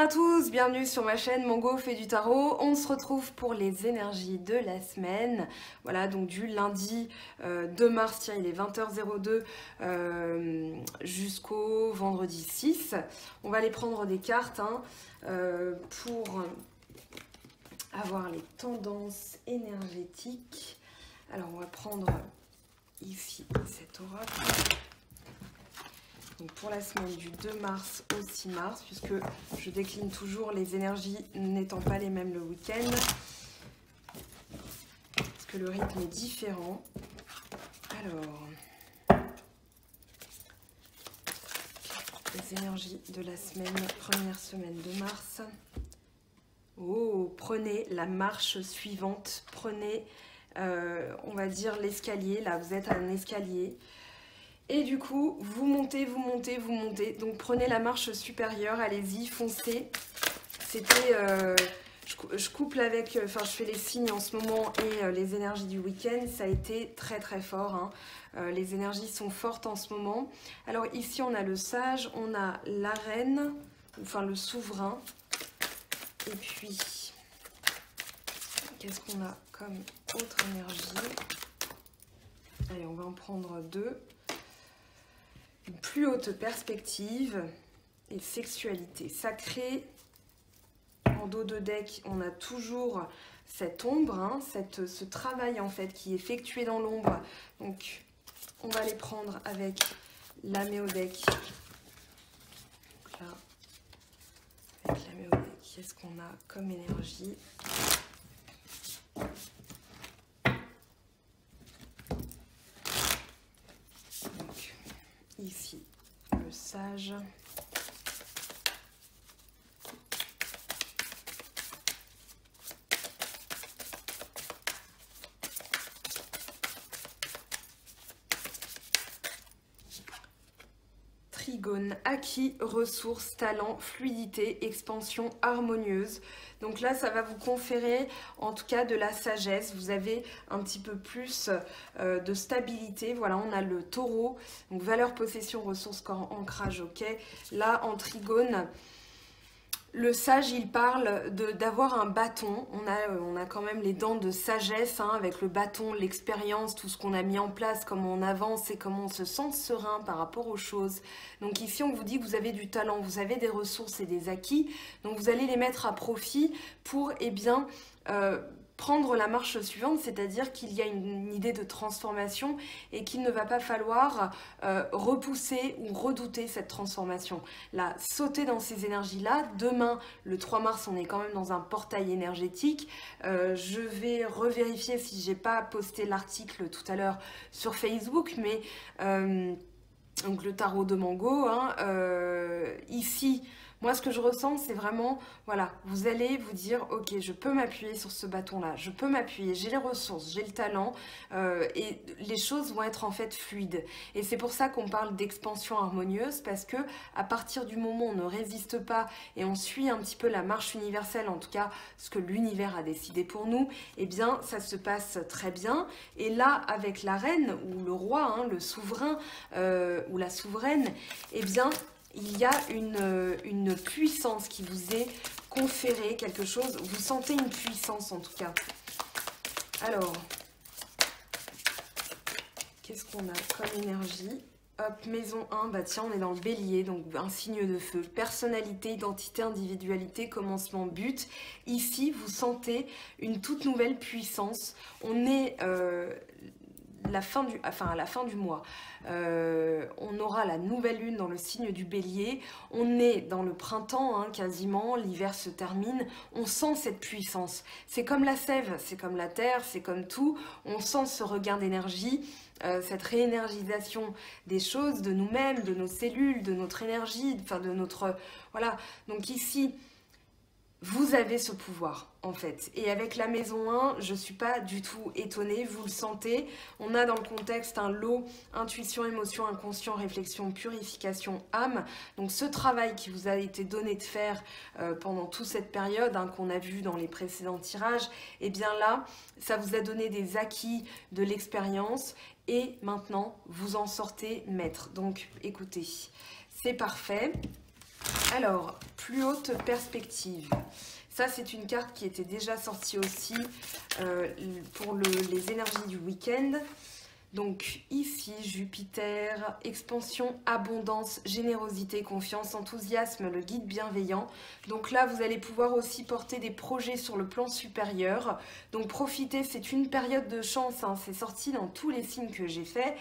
à tous, bienvenue sur ma chaîne Mango fait du tarot. On se retrouve pour les énergies de la semaine. Voilà, donc du lundi 2 mars, tiens, il est 20h02 jusqu'au vendredi 6. On va aller prendre des cartes pour avoir les tendances énergétiques. Alors on va prendre ici cet oracle. Donc pour la semaine du 2 mars au 6 mars, puisque je décline toujours les énergies n'étant pas les mêmes le week-end, parce que le rythme est différent. Alors, les énergies de la semaine, première semaine de mars. Oh, prenez la marche suivante, prenez, on va dire, l'escalier. Là, vous êtes à un escalier. Et du coup, vous montez, vous montez, vous montez. Donc prenez la marche supérieure, allez-y, foncez. C'était, je couple avec, enfin je fais les signes en ce moment et les énergies du week-end. Ça a été très très fort, hein. Les énergies sont fortes en ce moment. Alors ici on a le sage, on a la reine, enfin le souverain. Et puis, qu'est-ce qu'on a comme autre énergie? Allez, on va en prendre deux. Une plus haute perspective et sexualité sacrée. En dos de deck, on a toujours cette ombre, hein, ce travail en fait qui est effectué dans l'ombre. Donc, on va les prendre avec la méodec. Là, avec la méodec, qu'est-ce qu'on a comme énergie? Ici, le sage. Trigone, acquis, ressources, talent, fluidité, expansion harmonieuse. Donc là, ça va vous conférer en tout cas de la sagesse. Vous avez un petit peu plus de stabilité. Voilà, on a le taureau. Donc valeur, possession, ressources, corps, ancrage, ok. Là, en trigone, le sage, il parle d'avoir un bâton. On a quand même les dents de sagesse, hein, avec le bâton, l'expérience, tout ce qu'on a mis en place, comment on avance et comment on se sent serein par rapport aux choses. Donc ici, on vous dit que vous avez du talent, vous avez des ressources et des acquis. Donc vous allez les mettre à profit pour, eh bien, prendre la marche suivante, c'est-à-dire qu'il y a une idée de transformation et qu'il ne va pas falloir repousser ou redouter cette transformation. Là, sauter dans ces énergies-là. Demain, le 3 mars, on est quand même dans un portail énergétique. Je vais revérifier si j'ai pas posté l'article tout à l'heure sur Facebook, mais donc le tarot de Mango, hein, ici. Moi, ce que je ressens, c'est vraiment, voilà, vous allez vous dire, ok, je peux m'appuyer sur ce bâton-là, je peux m'appuyer, j'ai les ressources, j'ai le talent, et les choses vont être en fait fluides. Et c'est pour ça qu'on parle d'expansion harmonieuse, parce que à partir du moment où on ne résiste pas et on suit un petit peu la marche universelle, en tout cas ce que l'univers a décidé pour nous, eh bien, ça se passe très bien. Et là, avec la reine ou le roi, hein, le souverain ou la souveraine, eh bien, il y a une puissance qui vous est conférée, quelque chose, vous sentez une puissance en tout cas. Alors, qu'est-ce qu'on a comme énergie? Hop, maison 1, bah tiens, on est dans le bélier, donc un signe de feu. Personnalité, identité, individualité, commencement, but. Ici, vous sentez une toute nouvelle puissance. On est à la fin du mois. On aura la nouvelle lune dans le signe du bélier. On est dans le printemps, hein, quasiment. L'hiver se termine. On sent cette puissance. C'est comme la sève, c'est comme la terre, c'est comme tout. On sent ce regain d'énergie. Cette réénergisation des choses, de nous-mêmes, de nos cellules, de notre énergie, enfin de notre... Voilà, donc ici, vous avez ce pouvoir, en fait. Et avec la maison 1, je ne suis pas du tout étonnée, vous le sentez. On a dans le contexte un lot, intuition, émotion, inconscient, réflexion, purification, âme. Donc ce travail qui vous a été donné de faire pendant toute cette période, hein, qu'on a vu dans les précédents tirages, et bien là, ça vous a donné des acquis, de l'expérience. Et maintenant, vous en sortez maître. Donc, écoutez, c'est parfait. Alors, plus haute perspective. Ça, c'est une carte qui était déjà sortie aussi pour les énergies du week-end. Donc ici, Jupiter, expansion, abondance, générosité, confiance, enthousiasme, le guide bienveillant. Donc là, vous allez pouvoir aussi porter des projets sur le plan supérieur. Donc profitez, c'est une période de chance, hein, c'est sorti dans tous les signes que j'ai fait.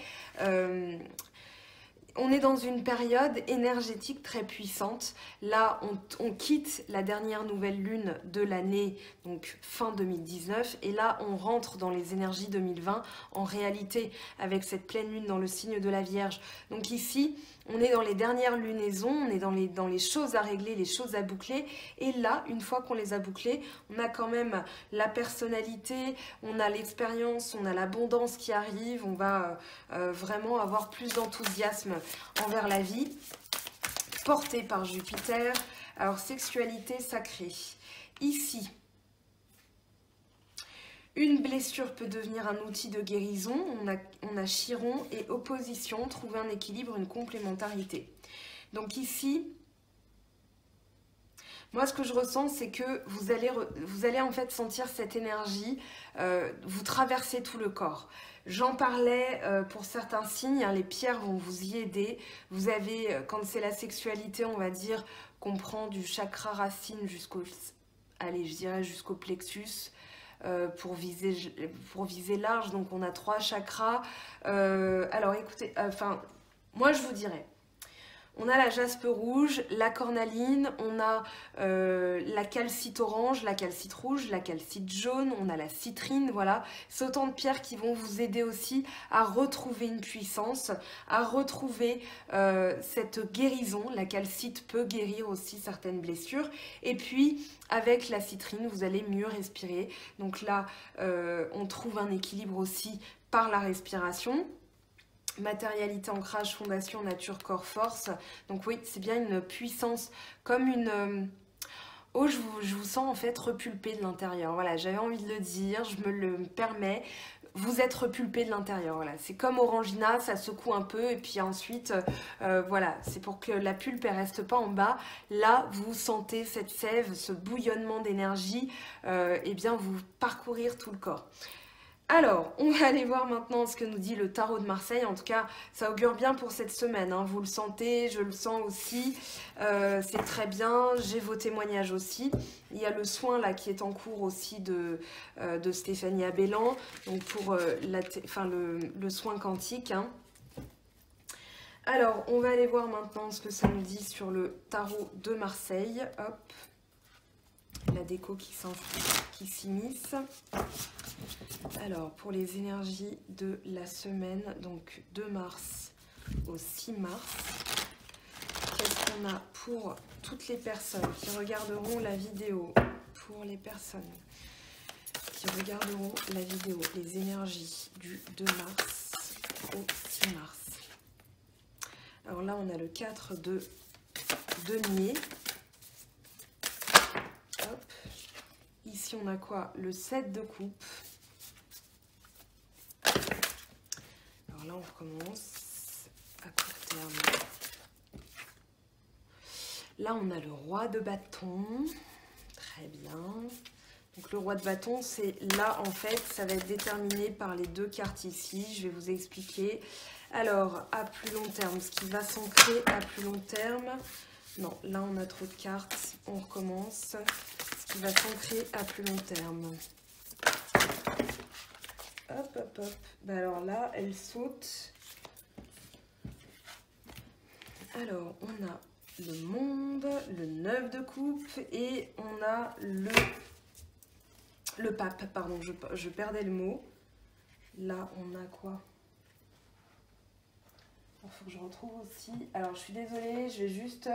On est dans une période énergétique très puissante. Là, on quitte la dernière nouvelle lune de l'année, donc fin 2019. Et là, on rentre dans les énergies 2020, en réalité, avec cette pleine lune dans le signe de la Vierge. Donc ici, on est dans les dernières lunaisons, on est dans les choses à régler, les choses à boucler. Et là, une fois qu'on les a bouclées, on a quand même la personnalité, on a l'expérience, on a l'abondance qui arrive. On va vraiment avoir plus d'enthousiasme envers la vie, portée par Jupiter. Alors, sexualité sacrée. Ici, une blessure peut devenir un outil de guérison. On a Chiron et opposition, trouver un équilibre, une complémentarité. Donc ici, moi, ce que je ressens, c'est que vous allez en fait sentir cette énergie vous traverser tout le corps. J'en parlais pour certains signes, hein, les pierres vont vous y aider. Vous avez, quand c'est la sexualité, on va dire qu'on prend du chakra racine jusqu'au, allez, je dirais jusqu'au plexus. Pour viser large, donc on a 3 chakras. Alors écoutez, moi je vous dirais, on a la jaspe rouge, la cornaline, on a la calcite orange, la calcite rouge, la calcite jaune, on a la citrine, voilà. C'est autant de pierres qui vont vous aider aussi à retrouver une puissance, à retrouver cette guérison. La calcite peut guérir aussi certaines blessures. Et puis, avec la citrine, vous allez mieux respirer. Donc là, on trouve un équilibre aussi par la respiration. Matérialité, ancrage, fondation, nature, corps, force. Donc oui, c'est bien une puissance, comme une... Oh, je vous sens en fait repulpé de l'intérieur. Voilà, j'avais envie de le dire, je me le permets. Vous êtes repulpé de l'intérieur. Voilà, c'est comme Orangina, ça secoue un peu et puis ensuite, voilà, c'est pour que la pulpe ne reste pas en bas. Là, vous sentez cette sève, ce bouillonnement d'énergie, et bien vous parcourir tout le corps. Alors, on va aller voir maintenant ce que nous dit le tarot de Marseille. En tout cas, ça augure bien pour cette semaine, hein. Vous le sentez, je le sens aussi. C'est très bien, j'ai vos témoignages aussi. Il y a le soin là qui est en cours aussi de Stéphanie Abellan, donc pour le soin quantique, hein. Alors, on va aller voir maintenant ce que ça nous dit sur le tarot de Marseille. Hop, la déco qui s'immisce. Alors, pour les énergies de la semaine, donc 2 mars au 6 mars, qu'est-ce qu'on a pour toutes les personnes qui regarderont la vidéo? Pour les personnes qui regarderont la vidéo, les énergies du 2 mars au 6 mars. Alors là, on a le 4 de denier. Hop. Ici, on a quoi? Le 7 de coupe. Alors là, on recommence à court terme. Là, on a le roi de bâton. Très bien. Donc, le roi de bâton, c'est là, en fait, ça va être déterminé par les 2 cartes ici. Je vais vous expliquer. Alors, à plus long terme, ce qui va s'ancrer à plus long terme. Non, là, on a trop de cartes. On recommence. Ce qui va s'ancrer à plus long terme. Hop, hop, hop. Ben alors là, elle saute. Alors, on a le monde, le 9 de coupe et on a le pape. Pardon, je perdais le mot. Là, on a quoi? Il faut que je retrouve aussi. Alors, je suis désolée, je vais juste,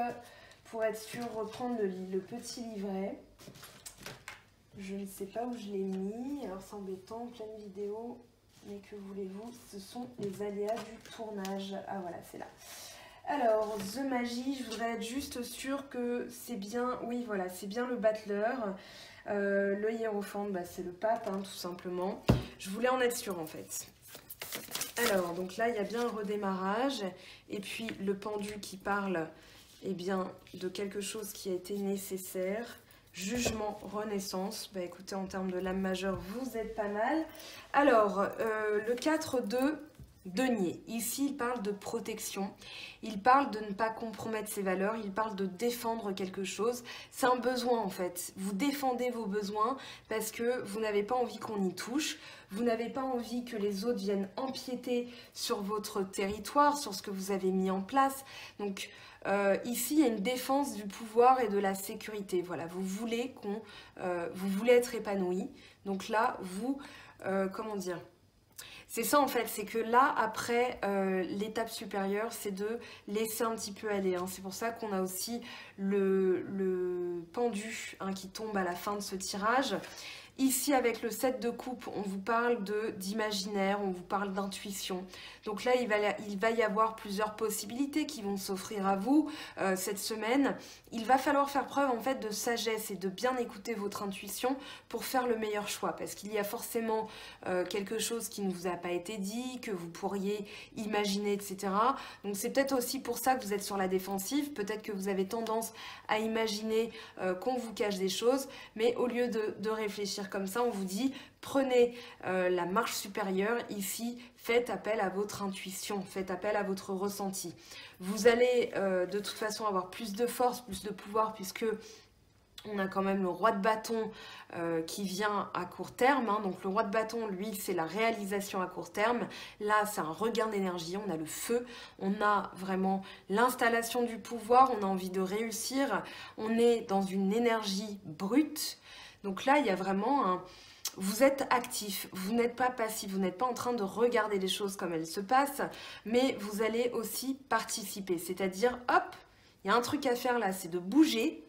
pour être sûre, reprendre le petit livret. Je ne sais pas où je l'ai mis. Alors, c'est embêtant, pleine vidéo. Mais que voulez-vous? Ce sont les aléas du tournage. Ah, voilà, c'est là. Alors, The Magie, je voudrais être juste sûre que c'est bien... Oui, voilà, c'est bien le battleur. Le hiérophant, bah, c'est le pape, hein, tout simplement. Je voulais en être sûre, en fait. Alors, donc là, il y a bien un redémarrage. Et puis, le pendu qui parle eh bien, de quelque chose qui a été nécessaire. Jugement, renaissance. Bah écoutez, en termes de lame majeure, vous êtes pas mal. Alors, le 4 de denier. Ici, il parle de protection. Il parle de ne pas compromettre ses valeurs. Il parle de défendre quelque chose. C'est un besoin en fait. Vous défendez vos besoins parce que vous n'avez pas envie qu'on y touche. Vous n'avez pas envie que les autres viennent empiéter sur votre territoire, sur ce que vous avez mis en place. Donc, ici, il y a une défense du pouvoir et de la sécurité. Voilà, vous voulez être épanoui. Donc là, comment dire ? C'est ça en fait, c'est que là, après, l'étape supérieure, c'est de laisser un petit peu aller. Hein. C'est pour ça qu'on a aussi le pendu qui tombe à la fin de ce tirage. Ici, avec le 7 de coupe, on vous parle d'imaginaire, on vous parle d'intuition. Donc là, il va y avoir plusieurs possibilités qui vont s'offrir à vous cette semaine. Il va falloir faire preuve en fait de sagesse et de bien écouter votre intuition pour faire le meilleur choix. Parce qu'il y a forcément quelque chose qui ne vous a pas été dit, que vous pourriez imaginer, etc. Donc c'est peut-être aussi pour ça que vous êtes sur la défensive. Peut-être que vous avez tendance à imaginer qu'on vous cache des choses. Mais au lieu de réfléchir comme ça, on vous dit prenez la marche supérieure ici, faites appel à votre intuition, faites appel à votre ressenti. Vous allez de toute façon avoir plus de force, plus de pouvoir puisque on a quand même le roi de bâton qui vient à court terme. Hein. Donc le roi de bâton, lui, c'est la réalisation à court terme. Là, c'est un regain d'énergie. On a le feu. On a vraiment l'installation du pouvoir. On a envie de réussir. On est dans une énergie brute. Donc là, il y a vraiment vous êtes actif, vous n'êtes pas passif, vous n'êtes pas en train de regarder les choses comme elles se passent, mais vous allez aussi participer. C'est-à-dire, hop, il y a un truc à faire là, c'est de bouger,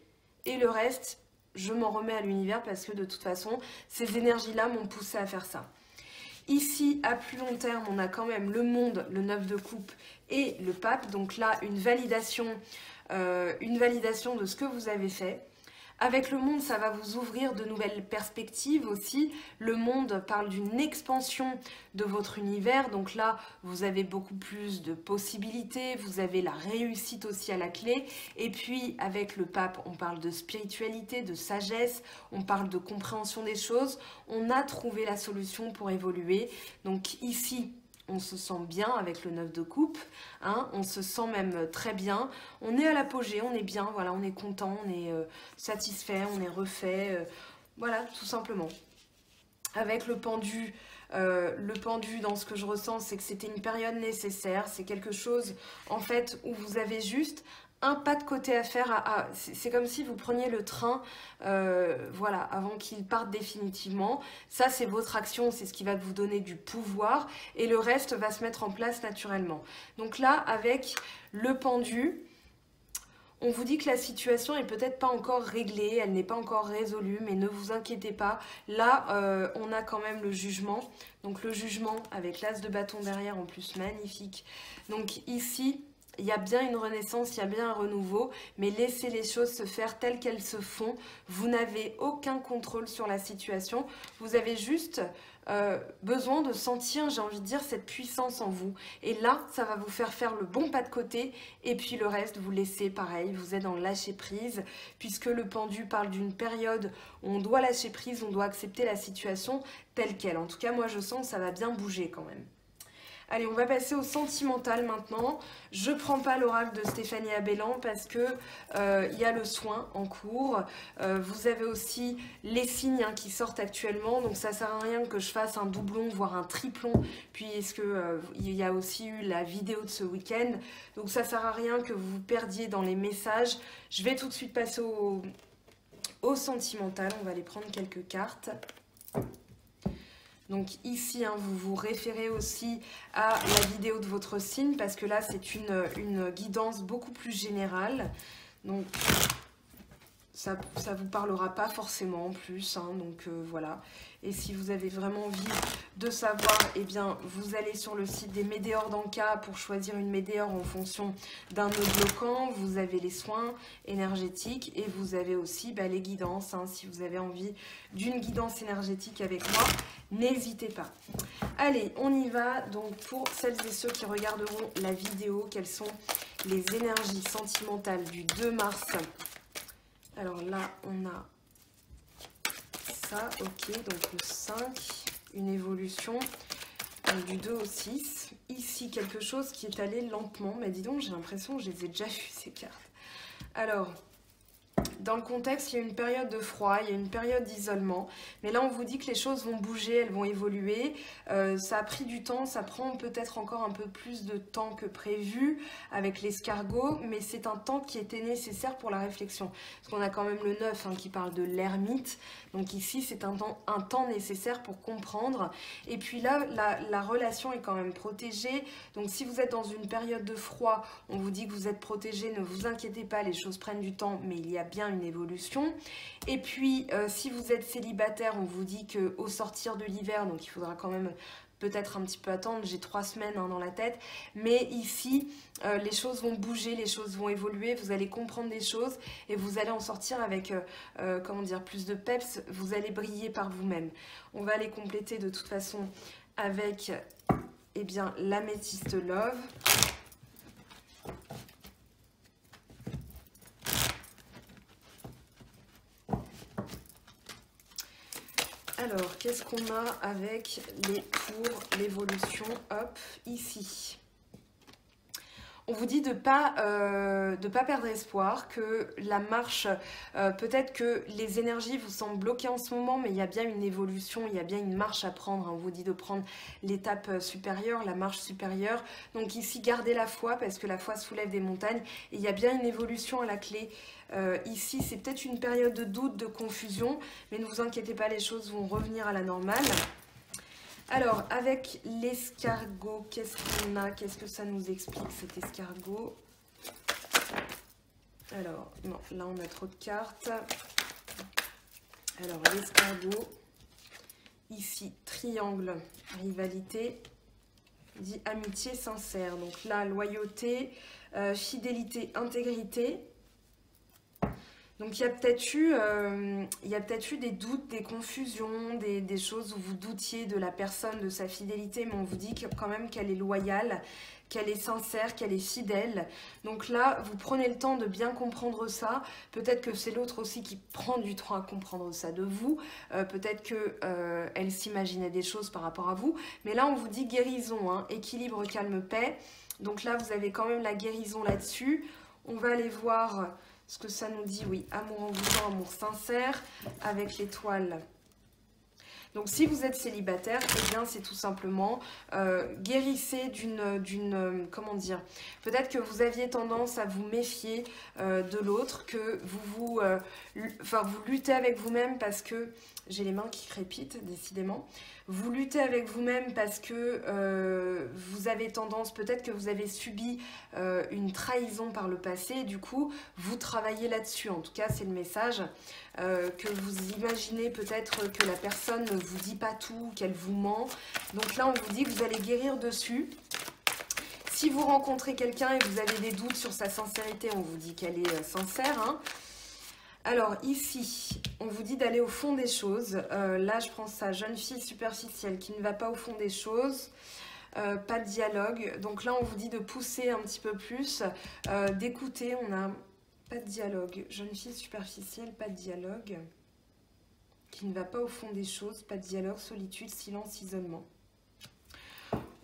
et le reste, je m'en remets à l'univers parce que de toute façon, ces énergies-là m'ont poussé à faire ça. Ici, à plus long terme, on a quand même le monde, le 9 de coupe et le pape. Donc là, une validation de ce que vous avez fait. Avec le monde, ça va vous ouvrir de nouvelles perspectives aussi. Le monde parle d'une expansion de votre univers. Donc là, vous avez beaucoup plus de possibilités. Vous avez la réussite aussi à la clé. Et puis, avec le pape, on parle de spiritualité, de sagesse. On parle de compréhension des choses. On a trouvé la solution pour évoluer. Donc ici, on se sent bien avec le 9 de coupe, hein, on se sent même très bien, on est à l'apogée, on est bien, voilà, on est content, on est satisfait, on est refait, voilà, tout simplement. Avec le pendu dans ce que je ressens, c'est que c'était une période nécessaire, c'est quelque chose en fait où vous avez juste un pas de côté à faire, c'est comme si vous preniez le train voilà, avant qu'il parte définitivement. Ça, c'est votre action, c'est ce qui va vous donner du pouvoir et le reste va se mettre en place naturellement. Donc là, avec le pendu, on vous dit que la situation est peut-être pas encore réglée, elle n'est pas encore résolue, mais ne vous inquiétez pas. Là, on a quand même le jugement. Donc le jugement avec l'as de bâton derrière, en plus magnifique. Donc ici, il y a bien une renaissance, il y a bien un renouveau, mais laissez les choses se faire telles qu'elles se font. Vous n'avez aucun contrôle sur la situation. Vous avez juste besoin de sentir, j'ai envie de dire, cette puissance en vous. Et là, ça va vous faire le bon pas de côté. Et puis le reste, vous laissez pareil. Vous êtes dans le lâcher prise, puisque le pendu parle d'une période où on doit lâcher prise, on doit accepter la situation telle qu'elle. En tout cas, moi, je sens que ça va bien bouger quand même. Allez, on va passer au sentimental maintenant. Je ne prends pas l'oracle de Stéphanie Abellan parce que y a le soin en cours. Vous avez aussi les signes qui sortent actuellement. Donc ça ne sert à rien que je fasse un doublon, voire un triplon. Puisque il y a aussi eu la vidéo de ce week-end. Donc ça ne sert à rien que vous vous perdiez dans les messages. Je vais tout de suite passer au sentimental. On va aller prendre quelques cartes. Donc ici, vous vous référez aussi à la vidéo de votre signe parce que là, c'est une guidance beaucoup plus générale. Donc, ça vous parlera pas forcément en plus, hein, donc voilà. Et si vous avez vraiment envie de savoir, eh bien, vous allez sur le site des Médéors d'Anka pour choisir une Médéor en fonction d'un nœud bloquant. Vous avez les soins énergétiques et vous avez aussi les guidances. Hein. Si vous avez envie d'une guidance énergétique avec moi, n'hésitez pas. Allez, on y va. Donc, pour celles et ceux qui regarderont la vidéo, quelles sont les énergies sentimentales du 2 mars? Alors là, on a ça, ok, donc le 5, une évolution du 2 au 6. Ici, quelque chose qui est allé lentement, mais dis donc, j'ai l'impression que je les ai déjà vues ces cartes. Alors, dans le contexte, il y a une période de froid, il y a une période d'isolement, mais là on vous dit que les choses vont bouger, elles vont évoluer, ça a pris du temps, ça prend peut-être encore un peu plus de temps que prévu avec l'escargot, mais c'est un temps qui était nécessaire pour la réflexion, parce qu'on a quand même le 9 hein, qui parle de l'ermite, donc ici c'est un temps nécessaire pour comprendre, et puis là la relation est quand même protégée, donc si vous êtes dans une période de froid, on vous dit que vous êtes protégé, ne vous inquiétez pas, les choses prennent du temps, mais il y a bien une évolution. Et puis si vous êtes célibataire, on vous dit qu'au sortir de l'hiver, donc il faudra quand même peut-être un petit peu attendre, j'ai 3 semaines hein, dans la tête, mais ici les choses vont bouger, les choses vont évoluer, vous allez comprendre des choses et vous allez en sortir avec comment dire, plus de peps, vous allez briller par vous-même. On va aller compléter de toute façon avec eh bien l'améthyste love. Alors, qu'est-ce qu'on a avec les pour l'évolution? Hop, ici. On vous dit de pas perdre espoir, que la marche, peut-être que les énergies vous semblent bloquées en ce moment, mais il y a bien une évolution, il y a bien une marche à prendre. Hein. On vous dit de prendre l'étape supérieure, la marche supérieure. Donc ici, gardez la foi, parce que la foi soulève des montagnes. Et il y a bien une évolution à la clé. Ici, c'est peut-être une période de doute, de confusion, mais ne vous inquiétez pas, les choses vont revenir à la normale. Alors, avec l'escargot, qu'est-ce qu'on a? Qu'est-ce que ça nous explique, cet escargot? Alors, non, là, on a trop de cartes. Alors, l'escargot. Ici, triangle, rivalité, dit amitié sincère. Donc là, loyauté, fidélité, intégrité. Donc il y a peut-être eu des doutes, des confusions, des choses où vous doutiez de la personne, de sa fidélité, mais on vous dit quand même qu'elle est loyale, qu'elle est sincère, qu'elle est fidèle. Donc là, vous prenez le temps de bien comprendre ça. Peut-être que c'est l'autre aussi qui prend du temps à comprendre ça de vous. Peut-être qu'elle s'imaginait des choses par rapport à vous. Mais là, on vous dit guérison, hein, équilibre, calme, paix. Donc là, vous avez quand même la guérison là-dessus. On va aller voir ce que ça nous dit, oui, amour envoûtant, amour sincère, avec l'étoile. Donc si vous êtes célibataire, eh bien c'est tout simplement guérissez comment dire, peut-être que vous aviez tendance à vous méfier de l'autre, que vous luttez avec vous-même parce que, j'ai les mains qui crépitent décidément, vous luttez avec vous-même parce que vous avez tendance, peut-être que vous avez subi une trahison par le passé, et du coup vous travaillez là-dessus, en tout cas c'est le message, que vous imaginez peut-être que la personne ne vous dit pas tout, qu'elle vous ment, donc là on vous dit que vous allez guérir dessus. Si vous rencontrez quelqu'un et vous avez des doutes sur sa sincérité, on vous dit qu'elle est sincère, hein. Alors ici, on vous dit d'aller au fond des choses. Là, je prends ça, jeune fille superficielle qui ne va pas au fond des choses. Pas de dialogue. Donc là, on vous dit de pousser un petit peu plus, d'écouter. On a pas de dialogue. Jeune fille superficielle, pas de dialogue. Qui ne va pas au fond des choses. Pas de dialogue, solitude, silence, isolement.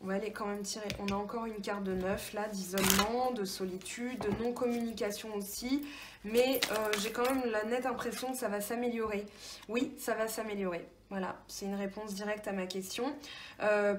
On va aller quand même tirer. On a encore une carte de 9 là, d'isolement, de solitude, de non-communication aussi. Mais j'ai quand même la nette impression que ça va s'améliorer. Oui, ça va s'améliorer. Voilà, c'est une réponse directe à ma question.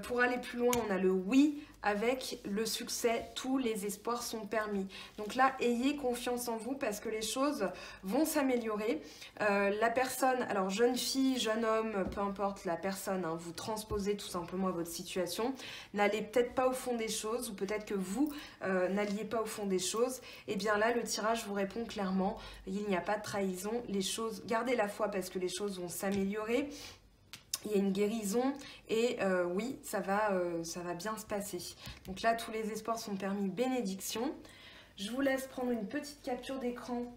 Pour aller plus loin, on a le oui avec le succès. Tous les espoirs sont permis. Donc là, ayez confiance en vous parce que les choses vont s'améliorer. La personne, alors jeune fille, jeune homme, peu importe la personne, hein, vous transposez tout simplement à votre situation. N'allez peut-être pas au fond des choses ou peut-être que vous n'alliez pas au fond des choses. Et bien là, le tirage vous répond clairement. Il n'y a pas de trahison. Les choses, gardez la foi parce que les choses vont s'améliorer. Il y a une guérison et oui, ça va bien se passer. Donc là, tous les espoirs sont permis, bénédiction. Je vous laisse prendre une petite capture d'écran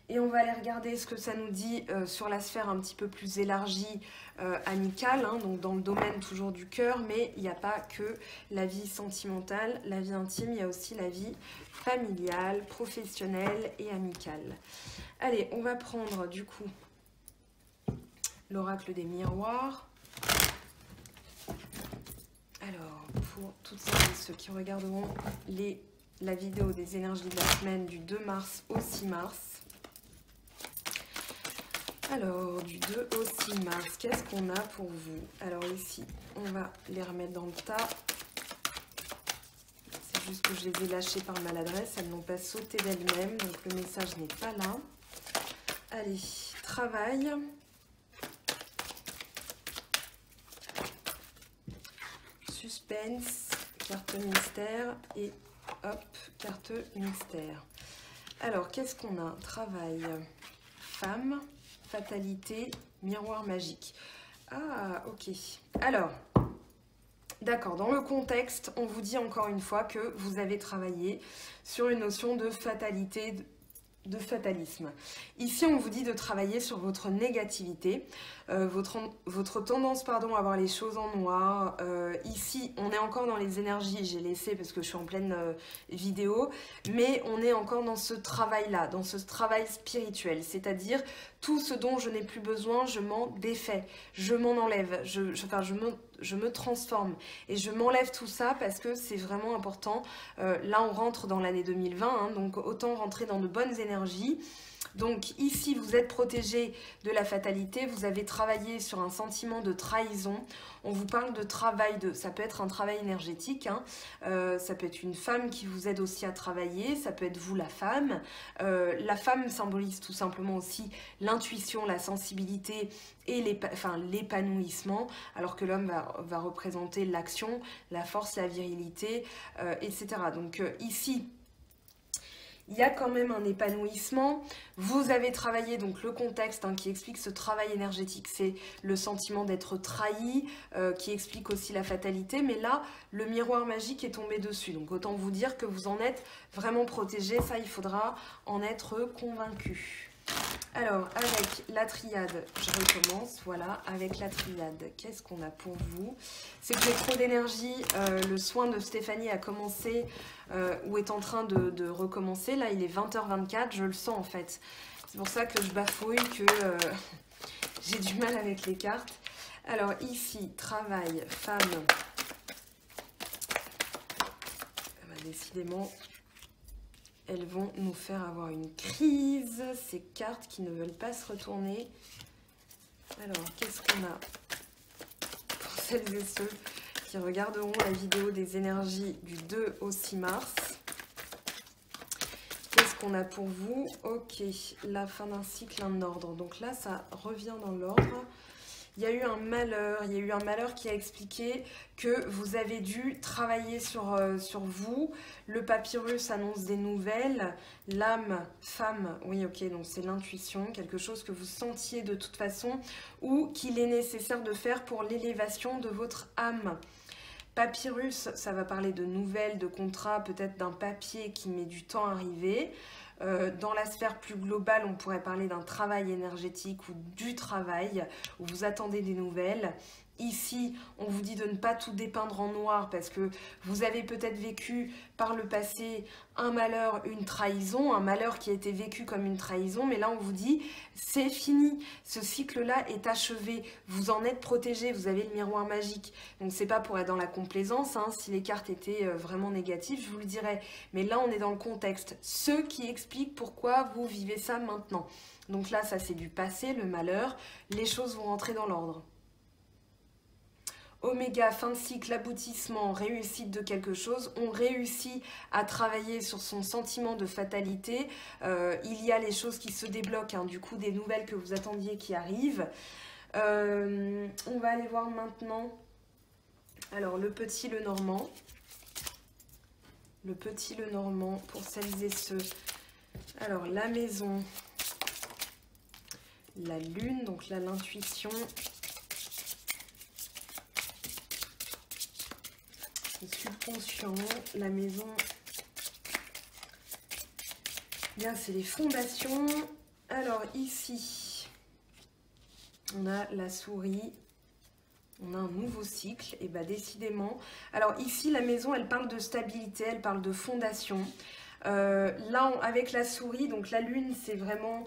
et on va aller regarder ce que ça nous dit sur la sphère un petit peu plus élargie, amicale, hein, donc dans le domaine toujours du cœur, mais il n'y a pas que la vie sentimentale, la vie intime, il y a aussi la vie familiale, professionnelle et amicale. Allez, on va prendre du coup l'oracle des miroirs. Alors, pour toutes celles et ceux qui regarderont la vidéo des énergies de la semaine du 2 mars au 6 mars. Alors, du 2 au 6 mars, qu'est-ce qu'on a pour vous? Alors ici, on va les remettre dans le tas. C'est juste que je les ai lâchées par maladresse, elles n'ont pas sauté d'elles-mêmes, donc le message n'est pas là. Allez, travail. Suspense, carte mystère et hop, carte mystère. Alors, qu'est-ce qu'on a? Travail, femme, fatalité, miroir magique. Ah, ok. Alors, d'accord, dans le contexte, on vous dit encore une fois que vous avez travaillé sur une notion de fatalité, de fatalisme. Ici, on vous dit de travailler sur votre négativité, votre tendance à voir les choses en noir. Ici, on est encore dans les énergies, j'ai laissé parce que je suis en pleine vidéo, mais on est encore dans ce travail-là, dans ce travail spirituel, c'est-à-dire tout ce dont je n'ai plus besoin, je m'en défais, je m'en enlève, je me transforme et je m'enlève tout ça parce que c'est vraiment important. Là, on rentre dans l'année 2020, hein, donc autant rentrer dans de bonnes énergies. Donc ici, vous êtes protégé de la fatalité, vous avez travaillé sur un sentiment de trahison. On vous parle de travail, ça peut être un travail énergétique, hein. Ça peut être une femme qui vous aide aussi à travailler, ça peut être vous la femme. La femme symbolise tout simplement aussi l'intuition, la sensibilité et l'épanouissement, alors que l'homme va représenter l'action, la force, la virilité, etc. Donc ici, il y a quand même un épanouissement. Vous avez travaillé, donc le contexte, hein, qui explique ce travail énergétique, c'est le sentiment d'être trahi, qui explique aussi la fatalité. Mais là, le miroir magique est tombé dessus. Donc autant vous dire que vous en êtes vraiment protégé. Ça, il faudra en être convaincu. Alors, avec la triade, je recommence, voilà, avec la triade, qu'est-ce qu'on a pour vous? C'est que j'ai trop d'énergie, le soin de Stéphanie a commencé, ou est en train de recommencer, là il est 20h24, je le sens en fait. C'est pour ça que je bafouille, que j'ai du mal avec les cartes. Alors ici, travail, femme, décidément... Elles vont nous faire avoir une crise, ces cartes qui ne veulent pas se retourner. Alors, qu'est-ce qu'on a pour celles et ceux qui regarderont la vidéo des énergies du 2 au 6 mars? Qu'est-ce qu'on a pour vous? Ok, la fin d'un cycle, un ordre. Donc là, ça revient dans l'ordre. Il y a eu un malheur qui a expliqué que vous avez dû travailler sur vous. Le papyrus annonce des nouvelles. L'âme, femme, oui ok, donc c'est l'intuition, quelque chose que vous sentiez de toute façon ou qu'il est nécessaire de faire pour l'élévation de votre âme. Papyrus, ça va parler de nouvelles, de contrats, peut-être d'un papier qui met du temps à arriver. Dans la sphère plus globale, on pourrait parler d'un travail énergétique ou du travail où vous attendez des nouvelles. Ici, on vous dit de ne pas tout dépeindre en noir parce que vous avez peut-être vécu par le passé un malheur, une trahison, un malheur qui a été vécu comme une trahison, mais là on vous dit c'est fini, ce cycle-là est achevé, vous en êtes protégé, vous avez le miroir magique. Donc c'est pas pour être dans la complaisance, hein. Si les cartes étaient vraiment négatives, je vous le dirais. Mais là on est dans le contexte, ce qui explique pourquoi vous vivez ça maintenant. Donc là ça c'est du passé, le malheur, les choses vont rentrer dans l'ordre. Oméga, fin de cycle, aboutissement, réussite de quelque chose. On réussit à travailler sur son sentiment de fatalité. Il y a les choses qui se débloquent, hein, du coup des nouvelles que vous attendiez qui arrivent. On va aller voir maintenant, alors le petit Lenormand. Le petit Lenormand pour celles et ceux. Alors la maison, la lune, donc là l'intuition. Le subconscient, la maison, bien c'est les fondations. Alors ici, on a la souris, on a un nouveau cycle, et bah décidément. Alors ici, la maison, elle parle de stabilité, elle parle de fondation. Là, avec la souris, donc la lune, c'est vraiment...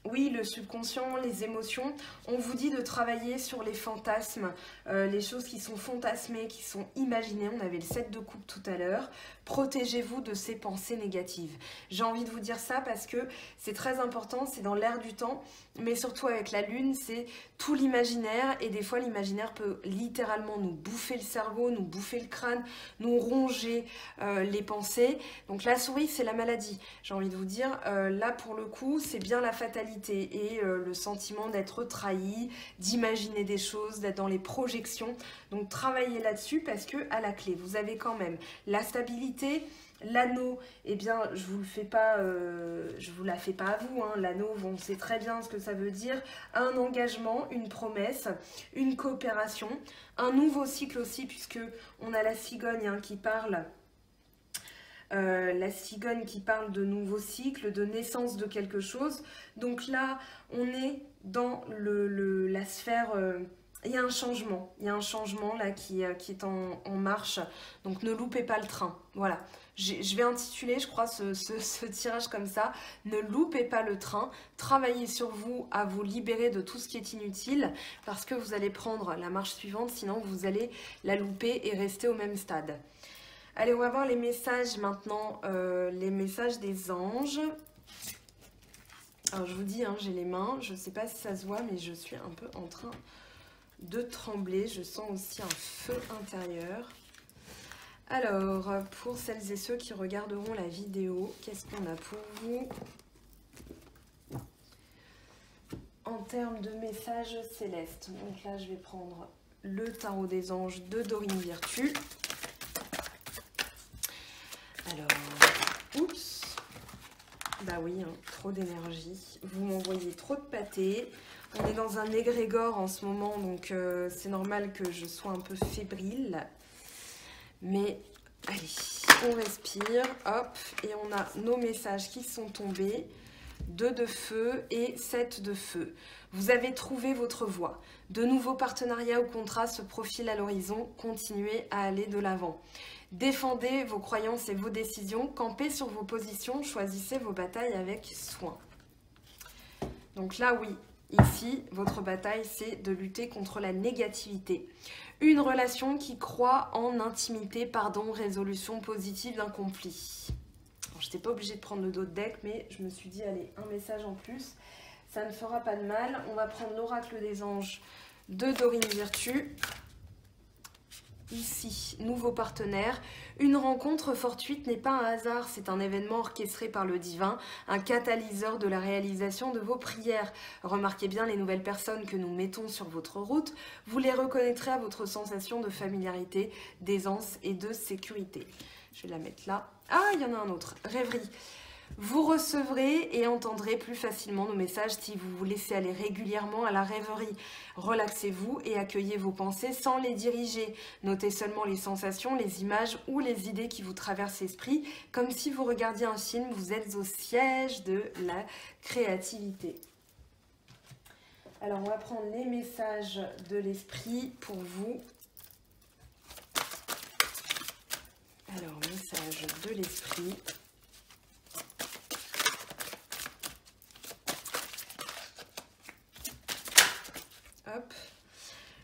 oui, le subconscient, les émotions, on vous dit de travailler sur les fantasmes, les choses qui sont fantasmées, qui sont imaginées. On avait le 7 de coupe tout à l'heure. Protégez-vous de ces pensées négatives. J'ai envie de vous dire ça parce que c'est très important, c'est dans l'air du temps, mais surtout avec la lune, c'est tout l'imaginaire et des fois l'imaginaire peut littéralement nous bouffer le cerveau, nous bouffer le crâne, nous ronger les pensées. Donc la souris, c'est la maladie. J'ai envie de vous dire, là pour le coup, c'est bien la fatalité et le sentiment d'être trahi, d'imaginer des choses, d'être dans les projections. Donc travaillez là-dessus parce que à la clé, vous avez quand même la stabilité. L'anneau, eh bien, je vous le fais pas, je vous la fais pas à vous. Hein. L'anneau, on sait très bien ce que ça veut dire. Un engagement, une promesse, une coopération, un nouveau cycle aussi, puisque on a la cigogne hein, qui parle. La cigogne qui parle de nouveau cycle, de naissance de quelque chose. Donc là, on est dans la sphère... il y a un changement là qui est en marche. Donc ne loupez pas le train. Voilà. Je vais intituler, je crois, ce tirage comme ça. Ne loupez pas le train. Travaillez sur vous à vous libérer de tout ce qui est inutile parce que vous allez prendre la marche suivante, sinon vous allez la louper et rester au même stade. Allez, on va voir les messages maintenant, les messages des anges. Alors je vous dis, hein, j'ai les mains, je ne sais pas si ça se voit, mais je suis un peu en train de trembler. Je sens aussi un feu intérieur. Alors, pour celles et ceux qui regarderont la vidéo, qu'est-ce qu'on a pour vous en termes de messages célestes? Donc là, je vais prendre le tarot des anges de Dorine Virtue. Alors, oups, bah oui, hein, trop d'énergie. Vous m'envoyez trop de pâté. On est dans un égrégore en ce moment, donc c'est normal que je sois un peu fébrile. Mais allez, on respire, hop, et on a nos messages qui sont tombés. 2 de feu et 7 de feu. Vous avez trouvé votre voie. De nouveaux partenariats ou contrats se profilent à l'horizon. Continuez à aller de l'avant. Défendez vos croyances et vos décisions. Campez sur vos positions. Choisissez vos batailles avec soin. Donc là, oui, ici, votre bataille, c'est de lutter contre la négativité. Une relation qui croit en intimité, pardon, résolution positive d'un conflit. Je n'étais pas obligée de prendre le dos de deck, mais je me suis dit, allez, un message en plus, ça ne fera pas de mal. On va prendre l'oracle des anges de Dorine Virtue. Ici, nouveau partenaire. Une rencontre fortuite n'est pas un hasard, c'est un événement orchestré par le divin, un catalyseur de la réalisation de vos prières. Remarquez bien les nouvelles personnes que nous mettons sur votre route. Vous les reconnaîtrez à votre sensation de familiarité, d'aisance et de sécurité. Je vais la mettre là. Ah, il y en a un autre. Rêverie. Vous recevrez et entendrez plus facilement nos messages si vous vous laissez aller régulièrement à la rêverie. Relaxez-vous et accueillez vos pensées sans les diriger. Notez seulement les sensations, les images ou les idées qui vous traversent l'esprit. Comme si vous regardiez un film, vous êtes au siège de la créativité. Alors, on va prendre les messages de l'esprit pour vous. Alors, message de l'esprit. Hop.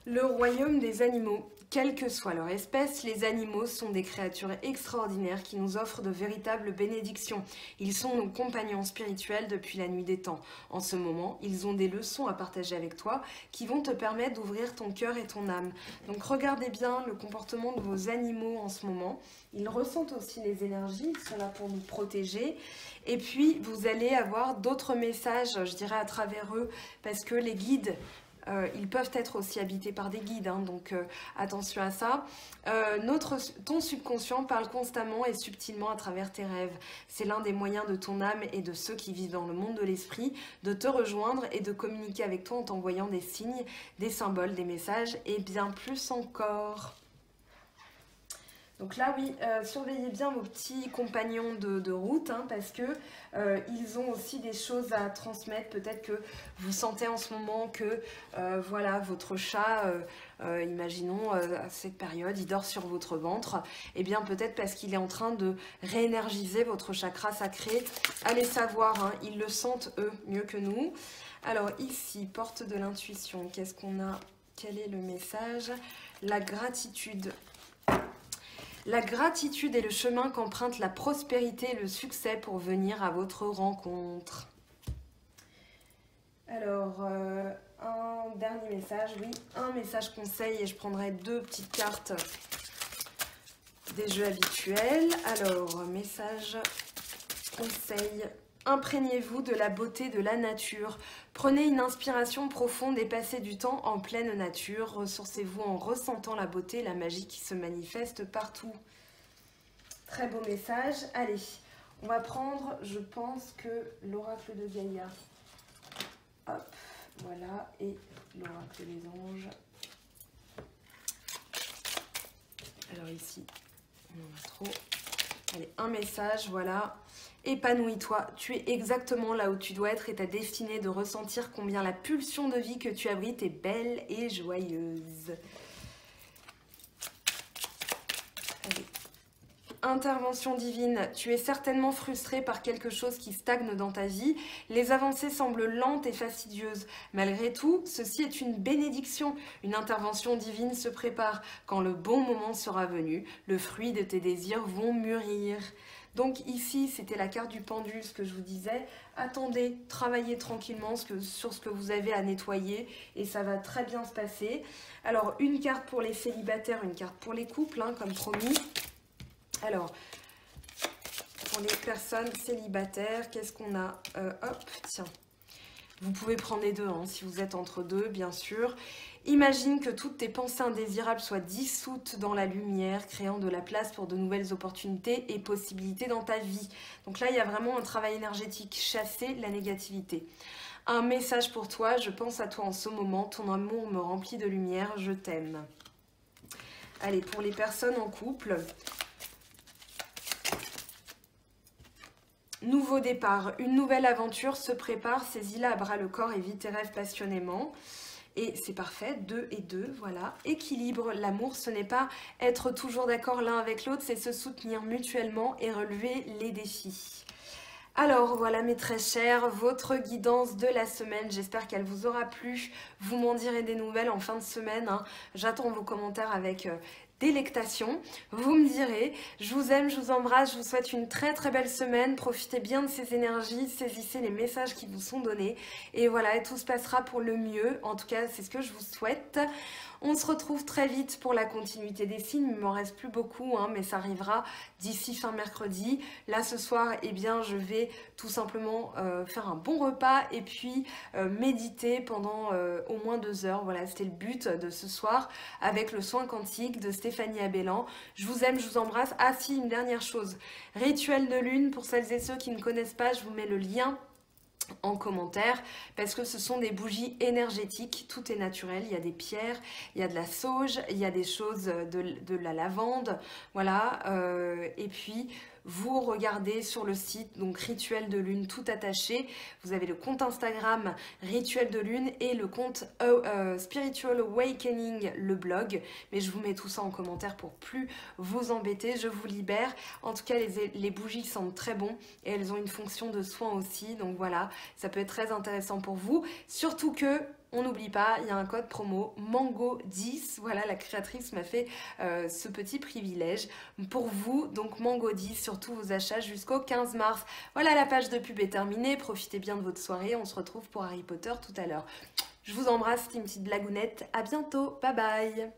Le royaume des animaux. Quelle que soit leur espèce, les animaux sont des créatures extraordinaires qui nous offrent de véritables bénédictions. Ils sont nos compagnons spirituels depuis la nuit des temps. En ce moment, ils ont des leçons à partager avec toi qui vont te permettre d'ouvrir ton cœur et ton âme. Donc regardez bien le comportement de vos animaux en ce moment. Ils ressentent aussi les énergies, ils sont là pour nous protéger. Et puis, vous allez avoir d'autres messages, je dirais, à travers eux, parce que les guides... ils peuvent être aussi habités par des guides, hein, donc attention à ça. Ton subconscient parle constamment et subtilement à travers tes rêves. C'est l'un des moyens de ton âme et de ceux qui vivent dans le monde de l'esprit de te rejoindre et de communiquer avec toi en t'envoyant des signes, des symboles, des messages et bien plus encore. Donc là, oui, surveillez bien vos petits compagnons de route, hein, parce que ils ont aussi des choses à transmettre. Peut-être que vous sentez en ce moment que voilà, votre chat, imaginons à cette période, il dort sur votre ventre. Et bien peut-être parce qu'il est en train de réénergiser votre chakra sacré. Allez savoir, hein, ils le sentent eux mieux que nous. Alors ici, porte de l'intuition, qu'est-ce qu'on a? Quel est le message? La gratitude. La gratitude est le chemin qu'emprunte la prospérité et le succès pour venir à votre rencontre. Alors, un dernier message, oui, un message conseil et je prendrai 2 petites cartes des jeux habituels. Alors, message conseil. Imprégnez-vous de la beauté de la nature. Prenez une inspiration profonde et passez du temps en pleine nature. Ressourcez-vous en ressentant la beauté et la magie qui se manifeste partout. Très beau message. Allez, on va prendre, je pense que l'oracle de Gaïa. Hop, voilà, et l'oracle des anges. Alors ici, on en a trop. Allez, un message, voilà. Épanouis-toi, tu es exactement là où tu dois être et ta destinée de ressentir combien la pulsion de vie que tu abrites est belle et joyeuse. Allez. Intervention divine, tu es certainement frustré par quelque chose qui stagne dans ta vie. Les avancées semblent lentes et fastidieuses. Malgré tout, ceci est une bénédiction. Une intervention divine se prépare. Quand le bon moment sera venu, le fruit de tes désirs vont mûrir. Donc ici, c'était la carte du pendu, ce que je vous disais. Attendez, travaillez tranquillement sur ce que vous avez à nettoyer et ça va très bien se passer. Alors, une carte pour les célibataires, une carte pour les couples, hein, comme promis. Alors, pour les personnes célibataires, qu'est-ce qu'on a? Hop, tiens. Vous pouvez prendre les deux, hein, si vous êtes entre deux, bien sûr. Imagine que toutes tes pensées indésirables soient dissoutes dans la lumière, créant de la place pour de nouvelles opportunités et possibilités dans ta vie. Donc là, il y a vraiment un travail énergétique, chasser la négativité. Un message pour toi, je pense à toi en ce moment, ton amour me remplit de lumière, je t'aime. Allez, pour les personnes en couple... Nouveau départ, une nouvelle aventure se prépare, saisis-la à bras le corps et vis tes rêves passionnément. Et c'est parfait, 2 et 2, voilà. Équilibre, l'amour, ce n'est pas être toujours d'accord l'un avec l'autre, c'est se soutenir mutuellement et relever les défis. Alors voilà mes très chers, votre guidance de la semaine, j'espère qu'elle vous aura plu. Vous m'en direz des nouvelles en fin de semaine, hein. J'attends vos commentaires avec... délectation, vous me direz, je vous aime, je vous embrasse, je vous souhaite une très très belle semaine, profitez bien de ces énergies, saisissez les messages qui vous sont donnés et voilà, et tout se passera pour le mieux, en tout cas c'est ce que je vous souhaite. On se retrouve très vite pour la continuité des signes, il ne m'en reste plus beaucoup, hein, mais ça arrivera d'ici fin mercredi. Là ce soir, eh bien, je vais tout simplement faire un bon repas et puis méditer pendant au moins 2 heures. Voilà, c'était le but de ce soir avec le soin quantique de Stéphanie Abellan. Je vous aime, je vous embrasse. Ah si, une dernière chose, rituel de lune, pour celles et ceux qui ne connaissent pas, je vous mets le lien en commentaire parce que ce sont des bougies énergétiques, tout est naturel, il y a des pierres, il y a de la sauge, il y a des choses de la lavande, voilà, et puis vous regardez sur le site, donc Rituel de Lune tout attaché. Vous avez le compte Instagram Rituel de Lune et le compte Spiritual Awakening, le blog. Mais je vous mets tout ça en commentaire pour plus vous embêter. Je vous libère. En tout cas, les bougies sentent très bon et elles ont une fonction de soin aussi. Donc voilà, ça peut être très intéressant pour vous. Surtout que on n'oublie pas, il y a un code promo Mango10. Voilà, la créatrice m'a fait ce petit privilège pour vous. Donc Mango10 sur tous vos achats jusqu'au 15 mars. Voilà, la page de pub est terminée. Profitez bien de votre soirée. On se retrouve pour Harry Potter tout à l'heure. Je vous embrasse, c'était une petite blagounette. À bientôt. Bye bye.